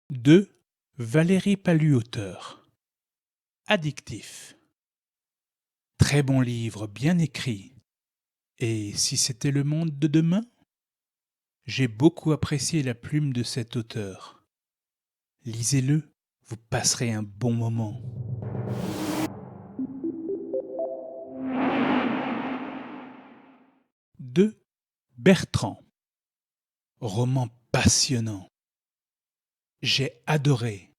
De Valérie Palu, auteur. Addictif. Très bon livre, bien écrit. Et si c'était le monde de demain? J'ai beaucoup apprécié la plume de cet auteur. Lisez-le, vous passerez un bon moment. De Bertrand. Roman passionnant. J'ai adoré.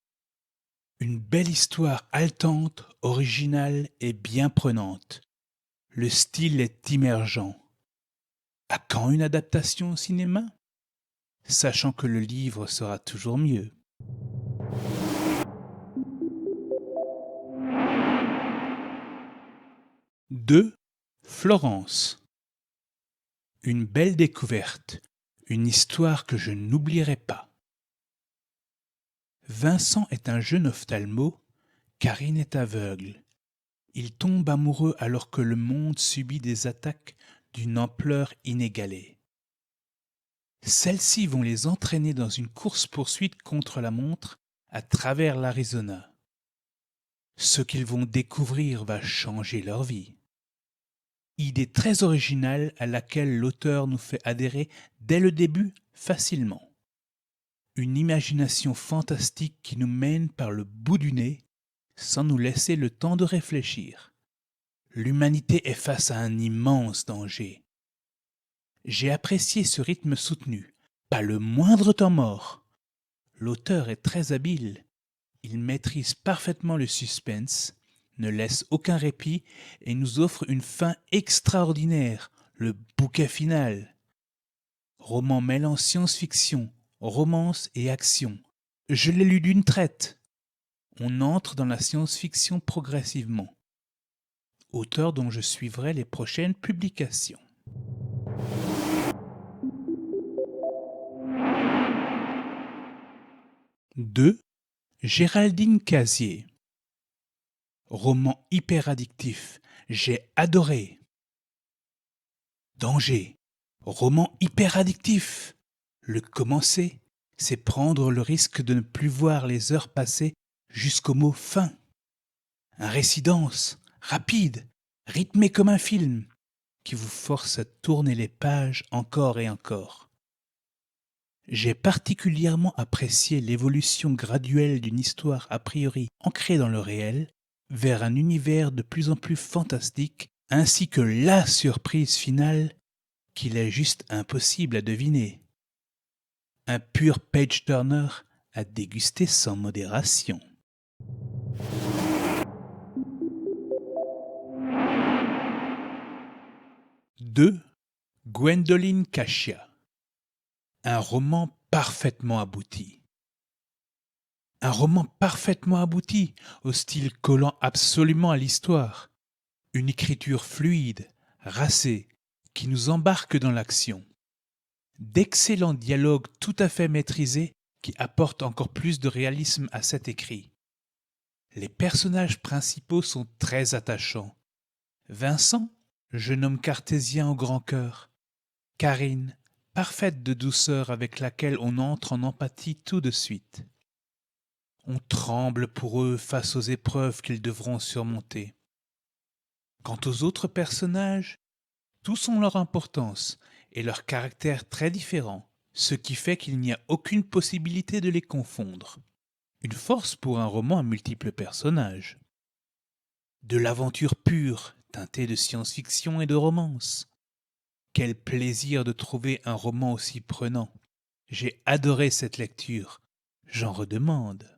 Une belle histoire haletante, originale et bien prenante. Le style est immergent. À quand une adaptation au cinéma? Sachant que le livre sera toujours mieux. De Florence. Une belle découverte, une histoire que je n'oublierai pas. Vincent est un jeune ophtalmo, Karine est aveugle. Ils tombent amoureux alors que le monde subit des attaques d'une ampleur inégalée. Celles-ci vont les entraîner dans une course-poursuite contre la montre à travers l'Arizona. Ce qu'ils vont découvrir va changer leur vie. Idée très originale à laquelle l'auteur nous fait adhérer dès le début facilement. Une imagination fantastique qui nous mène par le bout du nez sans nous laisser le temps de réfléchir. L'humanité est face à un immense danger. J'ai apprécié ce rythme soutenu, pas le moindre temps mort. L'auteur est très habile. Il maîtrise parfaitement le suspense, ne laisse aucun répit et nous offre une fin extraordinaire, le bouquet final. Roman mêlant science-fiction, romance et action. Je l'ai lu d'une traite. On entre dans la science-fiction progressivement. Auteur dont je suivrai les prochaines publications. De Géraldine Cazier. Roman hyper addictif. J'ai adoré. Danger. Roman hyper addictif. Le commencer, c'est prendre le risque de ne plus voir les heures passer jusqu'au mot fin. Un récit dense, rapide, rythmé comme un film, qui vous force à tourner les pages encore et encore. J'ai particulièrement apprécié l'évolution graduelle d'une histoire a priori ancrée dans le réel vers un univers de plus en plus fantastique, ainsi que la surprise finale qu'il est juste impossible à deviner. Un pur page-turner à déguster sans modération. De Gwendoline Cachia. Un roman parfaitement abouti. Un roman parfaitement abouti, au style collant absolument à l'histoire. Une écriture fluide, racée, qui nous embarque dans l'action. D'excellents dialogues tout à fait maîtrisés qui apportent encore plus de réalisme à cet écrit. Les personnages principaux sont très attachants. Vincent, jeune homme cartésien au grand cœur. Karine, parfaite de douceur avec laquelle on entre en empathie tout de suite. On tremble pour eux face aux épreuves qu'ils devront surmonter. Quant aux autres personnages, tous ont leur importance et leur caractère très différents, ce qui fait qu'il n'y a aucune possibilité de les confondre. Une force pour un roman à multiples personnages. De l'aventure pure, teintée de science-fiction et de romance. Quel plaisir de trouver un roman aussi prenant. J'ai adoré cette lecture. J'en redemande.